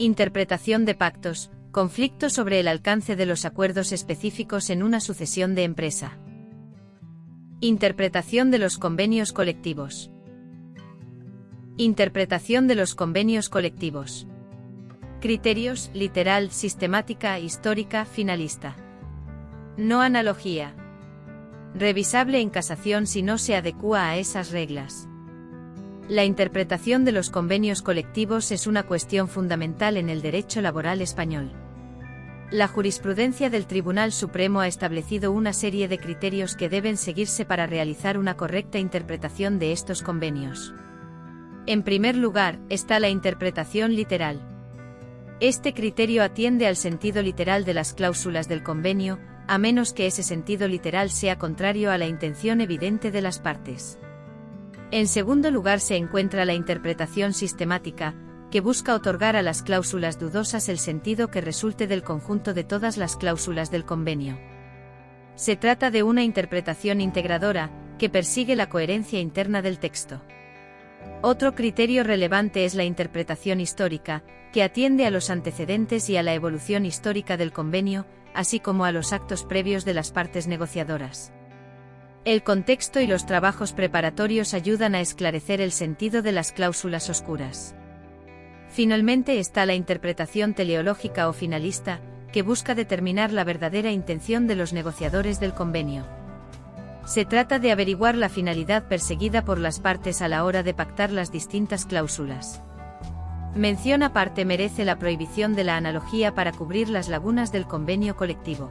Interpretación de pactos, conflicto sobre el alcance de los acuerdos específicos en una sucesión de empresa. Interpretación de los convenios colectivos. Interpretación de los convenios colectivos. Criterios, literal, sistemática, histórica, finalista. No analogía. Revisable en casación si no se adecúa a esas reglas. La interpretación de los convenios colectivos es una cuestión fundamental en el derecho laboral español. La jurisprudencia del Tribunal Supremo ha establecido una serie de criterios que deben seguirse para realizar una correcta interpretación de estos convenios. En primer lugar, está la interpretación literal. Este criterio atiende al sentido literal de las cláusulas del convenio, a menos que ese sentido literal sea contrario a la intención evidente de las partes. En segundo lugar se encuentra la interpretación sistemática, que busca otorgar a las cláusulas dudosas el sentido que resulte del conjunto de todas las cláusulas del convenio. Se trata de una interpretación integradora, que persigue la coherencia interna del texto. Otro criterio relevante es la interpretación histórica, que atiende a los antecedentes y a la evolución histórica del convenio, así como a los actos previos de las partes negociadoras. El contexto y los trabajos preparatorios ayudan a esclarecer el sentido de las cláusulas oscuras. Finalmente está la interpretación teleológica o finalista, que busca determinar la verdadera intención de los negociadores del convenio. Se trata de averiguar la finalidad perseguida por las partes a la hora de pactar las distintas cláusulas. Mención aparte merece la prohibición de la analogía para cubrir las lagunas del convenio colectivo.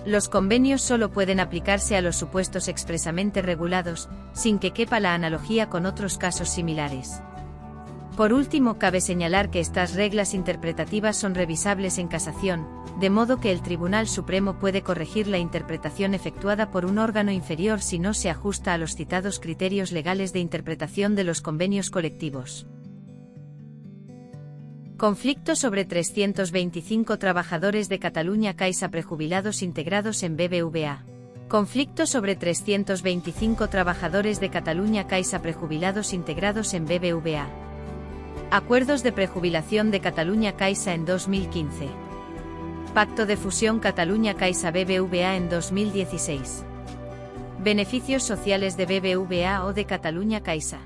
Los convenios solo pueden aplicarse a los supuestos expresamente regulados, sin que quepa la analogía con otros casos similares. Por último, cabe señalar que estas reglas interpretativas son revisables en casación, de modo que el Tribunal Supremo puede corregir la interpretación efectuada por un órgano inferior si no se ajusta a los citados criterios legales de interpretación de los convenios colectivos. Conflicto sobre 325 trabajadores de Catalunya Caixa prejubilados integrados en BBVA. Conflicto sobre 325 trabajadores de Catalunya Caixa prejubilados integrados en BBVA. Acuerdos de prejubilación de Catalunya Caixa en 2015. Pacto de fusión Catalunya Caixa BBVA en 2016. Beneficios sociales de BBVA o de Catalunya Caixa.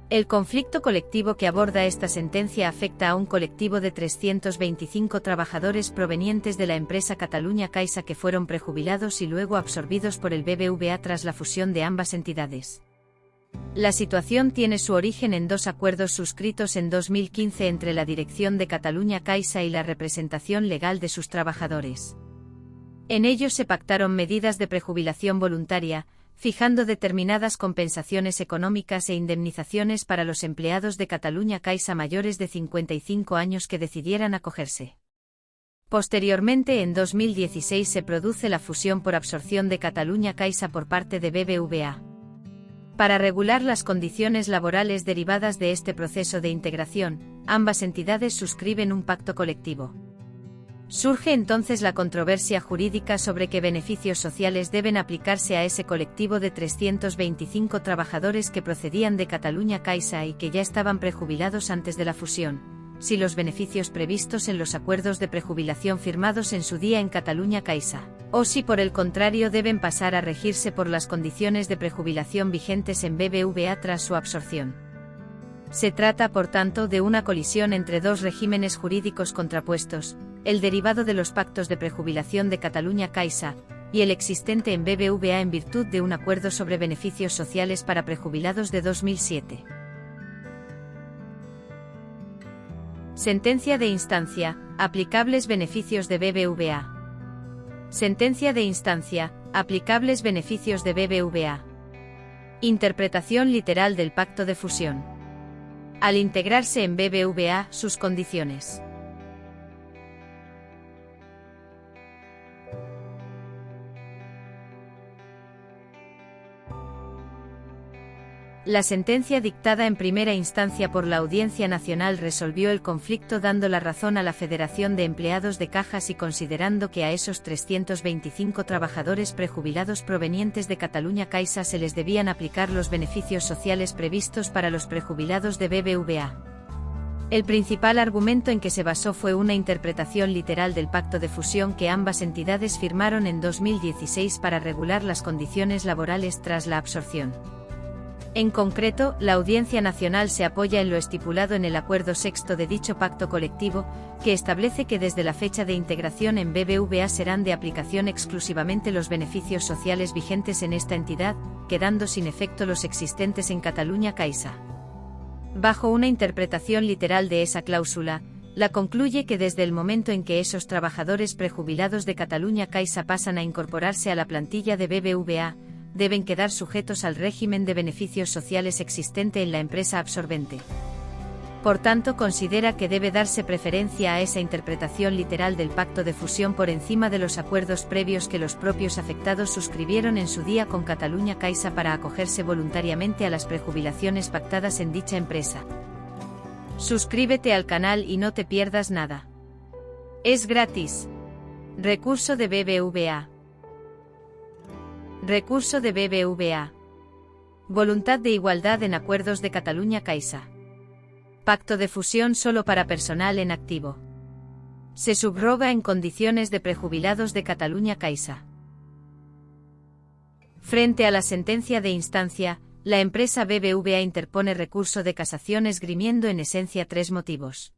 El conflicto colectivo que aborda esta sentencia afecta a un colectivo de 325 trabajadores provenientes de la empresa Catalunya Caixa que fueron prejubilados y luego absorbidos por el BBVA tras la fusión de ambas entidades. La situación tiene su origen en dos acuerdos suscritos en 2015 entre la dirección de Catalunya Caixa y la representación legal de sus trabajadores. En ellos se pactaron medidas de prejubilación voluntaria, fijando determinadas compensaciones económicas e indemnizaciones para los empleados de Catalunya Caixa mayores de 55 años que decidieran acogerse. Posteriormente, en 2016 se produce la fusión por absorción de Catalunya Caixa por parte de BBVA. Para regular las condiciones laborales derivadas de este proceso de integración, ambas entidades suscriben un pacto colectivo. Surge entonces la controversia jurídica sobre qué beneficios sociales deben aplicarse a ese colectivo de 325 trabajadores que procedían de Catalunya Caixa y que ya estaban prejubilados antes de la fusión, si los beneficios previstos en los acuerdos de prejubilación firmados en su día en Catalunya Caixa, o si por el contrario deben pasar a regirse por las condiciones de prejubilación vigentes en BBVA tras su absorción. Se trata, por tanto, de una colisión entre dos regímenes jurídicos contrapuestos, el derivado de los pactos de prejubilación de Catalunya Caixa, y el existente en BBVA en virtud de un acuerdo sobre beneficios sociales para prejubilados de 2007. Sentencia de instancia, aplicables beneficios de BBVA. Sentencia de instancia, aplicables beneficios de BBVA. Interpretación literal del pacto de fusión. Al integrarse en BBVA, sus condiciones. La sentencia dictada en primera instancia por la Audiencia Nacional resolvió el conflicto dando la razón a la Federación de Empleados de Cajas y considerando que a esos 325 trabajadores prejubilados provenientes de Catalunya Caixa se les debían aplicar los beneficios sociales previstos para los prejubilados de BBVA. El principal argumento en que se basó fue una interpretación literal del pacto de fusión que ambas entidades firmaron en 2016 para regular las condiciones laborales tras la absorción. En concreto, la Audiencia Nacional se apoya en lo estipulado en el acuerdo sexto de dicho pacto colectivo, que establece que desde la fecha de integración en BBVA serán de aplicación exclusivamente los beneficios sociales vigentes en esta entidad, quedando sin efecto los existentes en Catalunya Caixa. Bajo una interpretación literal de esa cláusula, la concluye que desde el momento en que esos trabajadores prejubilados de Catalunya Caixa pasan a incorporarse a la plantilla de BBVA, deben quedar sujetos al régimen de beneficios sociales existente en la empresa absorbente. Por tanto, considera que debe darse preferencia a esa interpretación literal del pacto de fusión por encima de los acuerdos previos que los propios afectados suscribieron en su día con Catalunya Caixa para acogerse voluntariamente a las prejubilaciones pactadas en dicha empresa. Suscríbete al canal y no te pierdas nada. Es gratis. Recurso de BBVA. Recurso de BBVA. Voluntad de igualdad en acuerdos de Catalunya Caixa. Pacto de fusión solo para personal en activo. Se subroga en condiciones de prejubilados de Catalunya Caixa. Frente a la sentencia de instancia, la empresa BBVA interpone recurso de casación esgrimiendo en esencia tres motivos.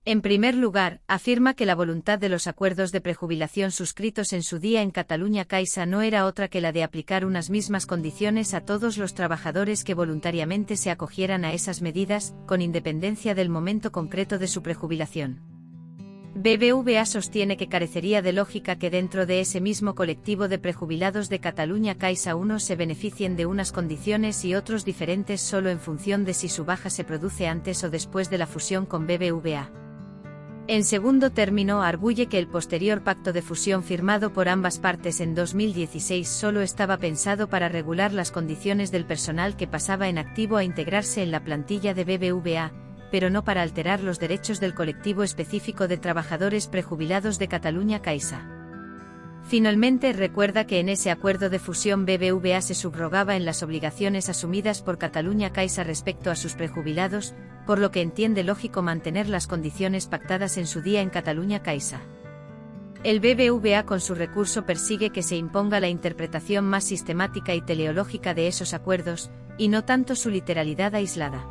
En primer lugar, afirma que la voluntad de los acuerdos de prejubilación suscritos en su día en Catalunya Caixa no era otra que la de aplicar unas mismas condiciones a todos los trabajadores que voluntariamente se acogieran a esas medidas, con independencia del momento concreto de su prejubilación. BBVA sostiene que carecería de lógica que dentro de ese mismo colectivo de prejubilados de Catalunya Caixa unos se beneficien de unas condiciones y otros diferentes solo en función de si su baja se produce antes o después de la fusión con BBVA. En segundo término, arguye que el posterior pacto de fusión firmado por ambas partes en 2016 solo estaba pensado para regular las condiciones del personal que pasaba en activo a integrarse en la plantilla de BBVA, pero no para alterar los derechos del colectivo específico de trabajadores prejubilados de Catalunya Caixa. Finalmente, recuerda que en ese acuerdo de fusión BBVA se subrogaba en las obligaciones asumidas por Catalunya Caixa respecto a sus prejubilados, por lo que entiende lógico mantener las condiciones pactadas en su día en Catalunya Caixa. El BBVA con su recurso persigue que se imponga la interpretación más sistemática y teleológica de esos acuerdos, y no tanto su literalidad aislada.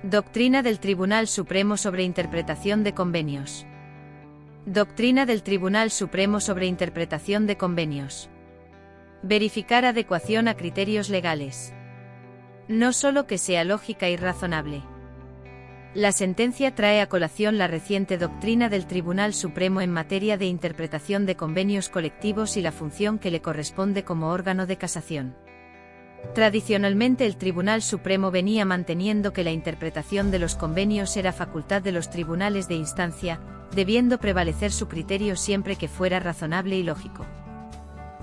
Doctrina del Tribunal Supremo sobre interpretación de convenios. Doctrina del Tribunal Supremo sobre interpretación de convenios. Verificar adecuación a criterios legales. No solo que sea lógica y razonable. La sentencia trae a colación la reciente doctrina del Tribunal Supremo en materia de interpretación de convenios colectivos y la función que le corresponde como órgano de casación. Tradicionalmente el Tribunal Supremo venía manteniendo que la interpretación de los convenios era facultad de los tribunales de instancia, debiendo prevalecer su criterio siempre que fuera razonable y lógico.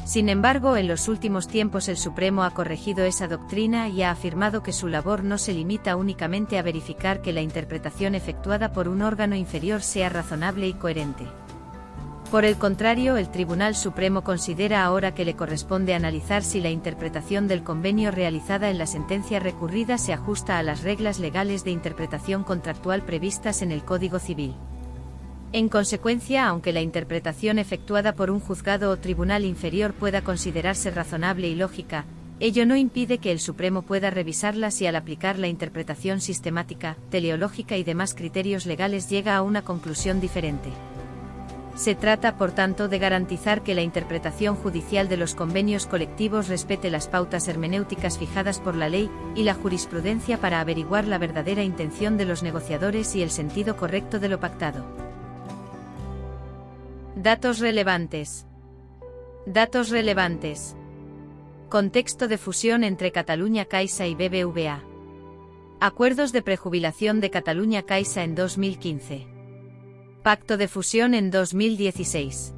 Sin embargo, en los últimos tiempos el Supremo ha corregido esa doctrina y ha afirmado que su labor no se limita únicamente a verificar que la interpretación efectuada por un órgano inferior sea razonable y coherente. Por el contrario, el Tribunal Supremo considera ahora que le corresponde analizar si la interpretación del convenio realizada en la sentencia recurrida se ajusta a las reglas legales de interpretación contractual previstas en el Código Civil. En consecuencia, aunque la interpretación efectuada por un juzgado o tribunal inferior pueda considerarse razonable y lógica, ello no impide que el Supremo pueda revisarla si al aplicar la interpretación sistemática, teleológica y demás criterios legales llega a una conclusión diferente. Se trata, por tanto, de garantizar que la interpretación judicial de los convenios colectivos respete las pautas hermenéuticas fijadas por la ley y la jurisprudencia para averiguar la verdadera intención de los negociadores y el sentido correcto de lo pactado. Datos relevantes. Datos relevantes. Contexto de fusión entre Catalunya Caixa y BBVA. Acuerdos de prejubilación de Catalunya Caixa en 2015. Pacto de fusión en 2016.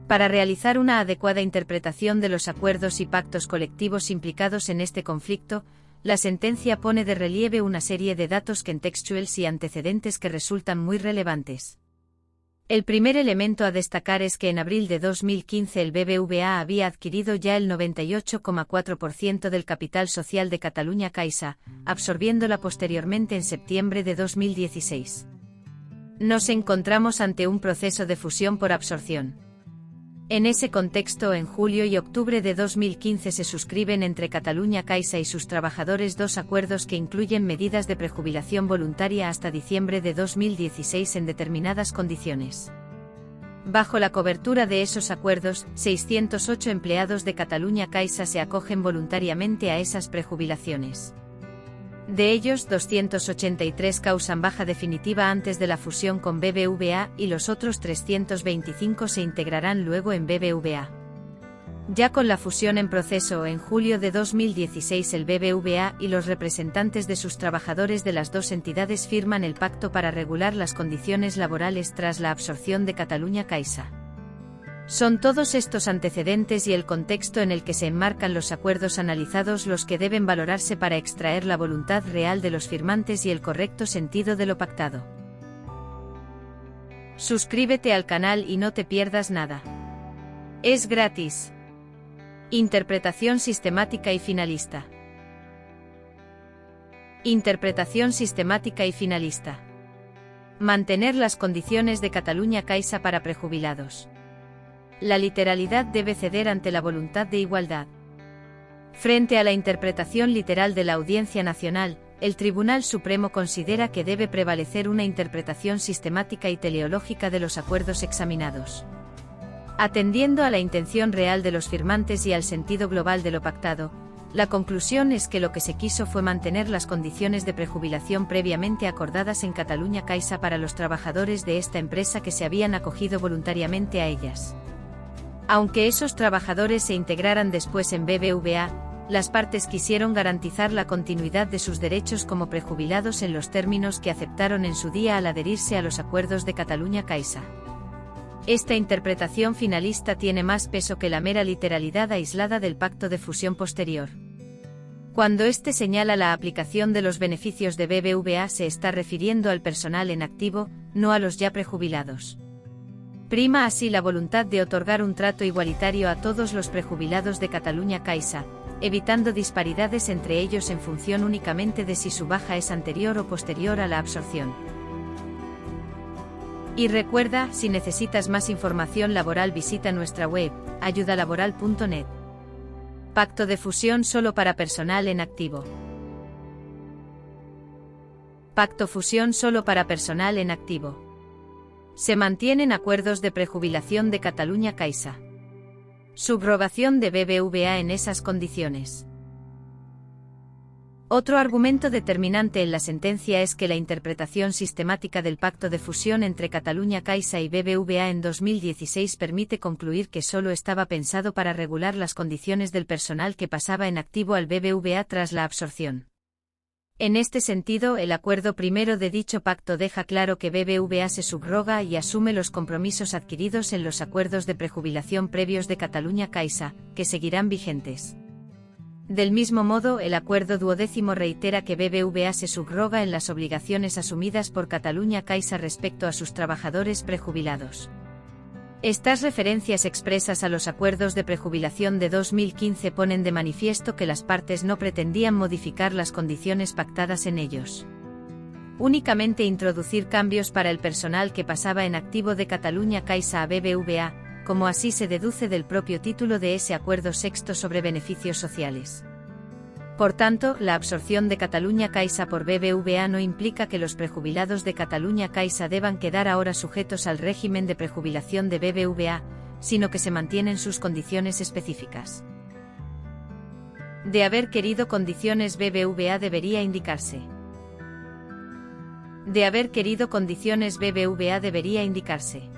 Para realizar una adecuada interpretación de los acuerdos y pactos colectivos implicados en este conflicto, la sentencia pone de relieve una serie de datos contextuales y antecedentes que resultan muy relevantes. El primer elemento a destacar es que en abril de 2015 el BBVA había adquirido ya el 98,4% del capital social de Catalunya Caixa, absorbiéndola posteriormente en septiembre de 2016. Nos encontramos ante un proceso de fusión por absorción. En ese contexto, en julio y octubre de 2015 se suscriben entre Catalunya Caixa y sus trabajadores dos acuerdos que incluyen medidas de prejubilación voluntaria hasta diciembre de 2016 en determinadas condiciones. Bajo la cobertura de esos acuerdos, 608 empleados de Catalunya Caixa se acogen voluntariamente a esas prejubilaciones. De ellos, 283 causan baja definitiva antes de la fusión con BBVA y los otros 325 se integrarán luego en BBVA. Ya con la fusión en proceso, en julio de 2016 el BBVA y los representantes de sus trabajadores de las dos entidades firman el pacto para regular las condiciones laborales tras la absorción de Catalunya Caixa. Son todos estos antecedentes y el contexto en el que se enmarcan los acuerdos analizados los que deben valorarse para extraer la voluntad real de los firmantes y el correcto sentido de lo pactado. Suscríbete al canal y no te pierdas nada. Es gratis. Interpretación sistemática y finalista. Interpretación sistemática y finalista. Mantener las condiciones de Catalunya Caixa para prejubilados. La literalidad debe ceder ante la voluntad de igualdad. Frente a la interpretación literal de la Audiencia Nacional, el Tribunal Supremo considera que debe prevalecer una interpretación sistemática y teleológica de los acuerdos examinados. Atendiendo a la intención real de los firmantes y al sentido global de lo pactado, la conclusión es que lo que se quiso fue mantener las condiciones de prejubilación previamente acordadas en Catalunya Caixa para los trabajadores de esta empresa que se habían acogido voluntariamente a ellas. Aunque esos trabajadores se integraran después en BBVA, las partes quisieron garantizar la continuidad de sus derechos como prejubilados en los términos que aceptaron en su día al adherirse a los acuerdos de Catalunya Caixa. Esta interpretación finalista tiene más peso que la mera literalidad aislada del pacto de fusión posterior. Cuando éste señala la aplicación de los beneficios de BBVA se está refiriendo al personal en activo, no a los ya prejubilados. Prima así la voluntad de otorgar un trato igualitario a todos los prejubilados de Catalunya Caixa, evitando disparidades entre ellos en función únicamente de si su baja es anterior o posterior a la absorción. Y recuerda, si necesitas más información laboral visita nuestra web, ayudalaboral.net. Pacto de fusión solo para personal en activo. Pacto fusión solo para personal en activo. Se mantienen acuerdos de prejubilación de Catalunya Caixa. Subrogación de BBVA en esas condiciones. Otro argumento determinante en la sentencia es que la interpretación sistemática del pacto de fusión entre Catalunya Caixa y BBVA en 2016 permite concluir que solo estaba pensado para regular las condiciones del personal que pasaba en activo al BBVA tras la absorción. En este sentido, el acuerdo primero de dicho pacto deja claro que BBVA se subroga y asume los compromisos adquiridos en los acuerdos de prejubilación previos de Catalunya Caixa, que seguirán vigentes. Del mismo modo, el acuerdo 12º reitera que BBVA se subroga en las obligaciones asumidas por Catalunya Caixa respecto a sus trabajadores prejubilados. Estas referencias expresas a los acuerdos de prejubilación de 2015 ponen de manifiesto que las partes no pretendían modificar las condiciones pactadas en ellos. Únicamente introducir cambios para el personal que pasaba en activo de Catalunya Caixa a BBVA, como así se deduce del propio título de ese acuerdo sexto sobre beneficios sociales. Por tanto, la absorción de Catalunya Caixa por BBVA no implica que los prejubilados de Catalunya Caixa deban quedar ahora sujetos al régimen de prejubilación de BBVA, sino que se mantienen sus condiciones específicas. De haber querido condiciones BBVA debería indicarse. De haber querido condiciones BBVA debería indicarse.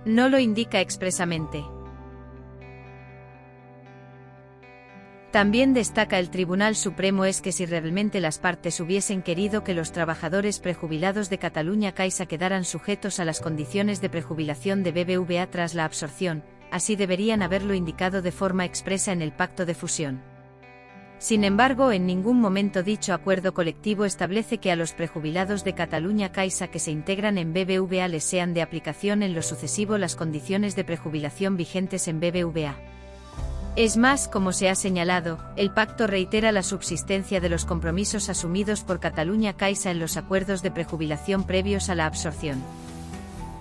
No lo indica expresamente. También destaca el Tribunal Supremo es que si realmente las partes hubiesen querido que los trabajadores prejubilados de Catalunya Caixa quedaran sujetos a las condiciones de prejubilación de BBVA tras la absorción, así deberían haberlo indicado de forma expresa en el pacto de fusión. Sin embargo, en ningún momento dicho acuerdo colectivo establece que a los prejubilados de Catalunya Caixa que se integran en BBVA les sean de aplicación en lo sucesivo las condiciones de prejubilación vigentes en BBVA. Es más, como se ha señalado, el pacto reitera la subsistencia de los compromisos asumidos por Catalunya Caixa en los acuerdos de prejubilación previos a la absorción.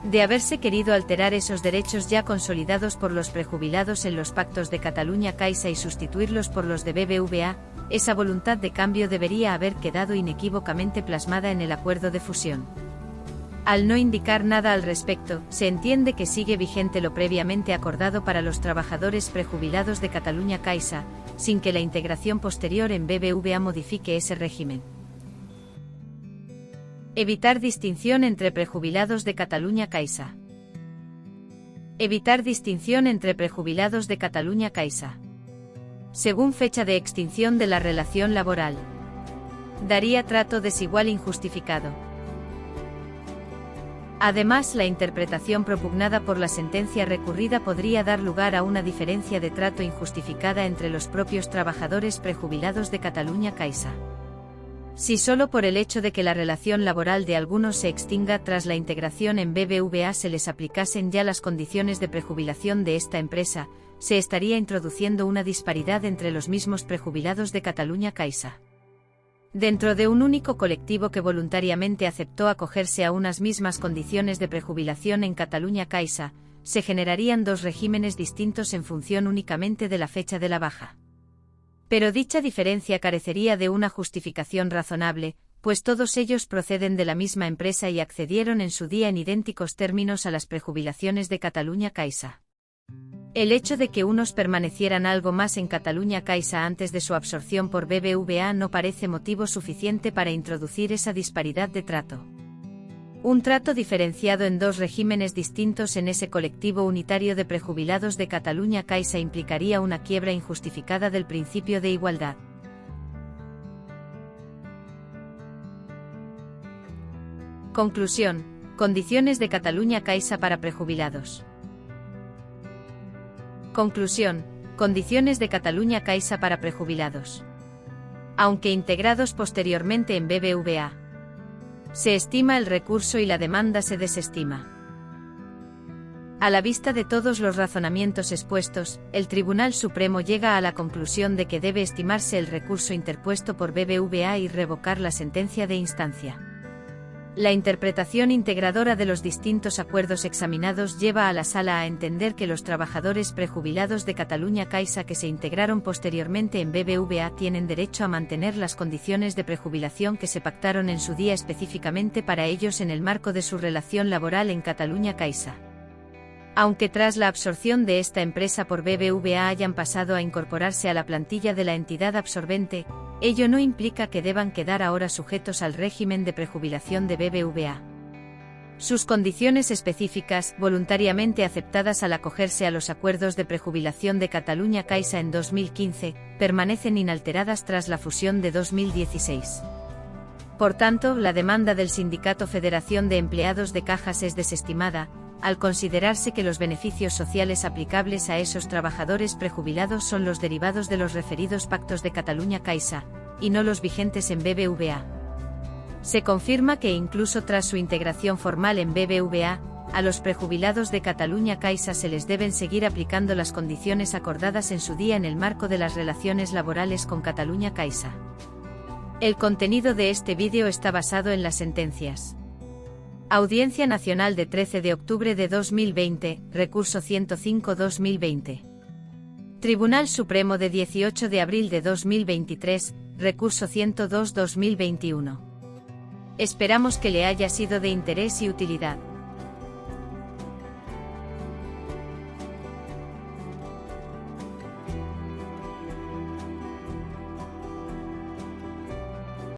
De haberse querido alterar esos derechos ya consolidados por los prejubilados en los pactos de Catalunya Caixa y sustituirlos por los de BBVA, esa voluntad de cambio debería haber quedado inequívocamente plasmada en el acuerdo de fusión. Al no indicar nada al respecto, se entiende que sigue vigente lo previamente acordado para los trabajadores prejubilados de Catalunya Caixa, sin que la integración posterior en BBVA modifique ese régimen. Evitar distinción entre prejubilados de Catalunya Caixa. Evitar distinción entre prejubilados de Catalunya Caixa. Según fecha de extinción de la relación laboral. Daría trato desigual injustificado. Además, la interpretación propugnada por la sentencia recurrida podría dar lugar a una diferencia de trato injustificada entre los propios trabajadores prejubilados de Catalunya Caixa. Si solo por el hecho de que la relación laboral de algunos se extinga tras la integración en BBVA se les aplicasen ya las condiciones de prejubilación de esta empresa, se estaría introduciendo una disparidad entre los mismos prejubilados de Catalunya Caixa. Dentro de un único colectivo que voluntariamente aceptó acogerse a unas mismas condiciones de prejubilación en Catalunya Caixa, se generarían dos regímenes distintos en función únicamente de la fecha de la baja. Pero dicha diferencia carecería de una justificación razonable, pues todos ellos proceden de la misma empresa y accedieron en su día en idénticos términos a las prejubilaciones de Catalunya Caixa. El hecho de que unos permanecieran algo más en Catalunya Caixa antes de su absorción por BBVA no parece motivo suficiente para introducir esa disparidad de trato. Un trato diferenciado en dos regímenes distintos en ese colectivo unitario de prejubilados de Catalunya Caixa implicaría una quiebra injustificada del principio de igualdad. Conclusión: condiciones de Catalunya Caixa para prejubilados. Conclusión: condiciones de Catalunya Caixa para prejubilados. Aunque integrados posteriormente en BBVA, se estima el recurso y la demanda se desestima. A la vista de todos los razonamientos expuestos, el Tribunal Supremo llega a la conclusión de que debe estimarse el recurso interpuesto por BBVA y revocar la sentencia de instancia. La interpretación integradora de los distintos acuerdos examinados lleva a la Sala a entender que los trabajadores prejubilados de Catalunya Caixa que se integraron posteriormente en BBVA tienen derecho a mantener las condiciones de prejubilación que se pactaron en su día específicamente para ellos en el marco de su relación laboral en Catalunya Caixa. Aunque tras la absorción de esta empresa por BBVA hayan pasado a incorporarse a la plantilla de la entidad absorbente, ello no implica que deban quedar ahora sujetos al régimen de prejubilación de BBVA. Sus condiciones específicas, voluntariamente aceptadas al acogerse a los acuerdos de prejubilación de Catalunya Caixa en 2015, permanecen inalteradas tras la fusión de 2016. Por tanto, la demanda del Sindicato Federación de Empleados de Cajas es desestimada, al considerarse que los beneficios sociales aplicables a esos trabajadores prejubilados son los derivados de los referidos pactos de Catalunya Caixa, y no los vigentes en BBVA. Se confirma que incluso tras su integración formal en BBVA, a los prejubilados de Catalunya Caixa se les deben seguir aplicando las condiciones acordadas en su día en el marco de las relaciones laborales con Catalunya Caixa. El contenido de este vídeo está basado en las sentencias. Audiencia Nacional de 13 de octubre de 2020, recurso 105-2020. Tribunal Supremo de 18 de abril de 2023, recurso 102-2021. Esperamos que le haya sido de interés y utilidad.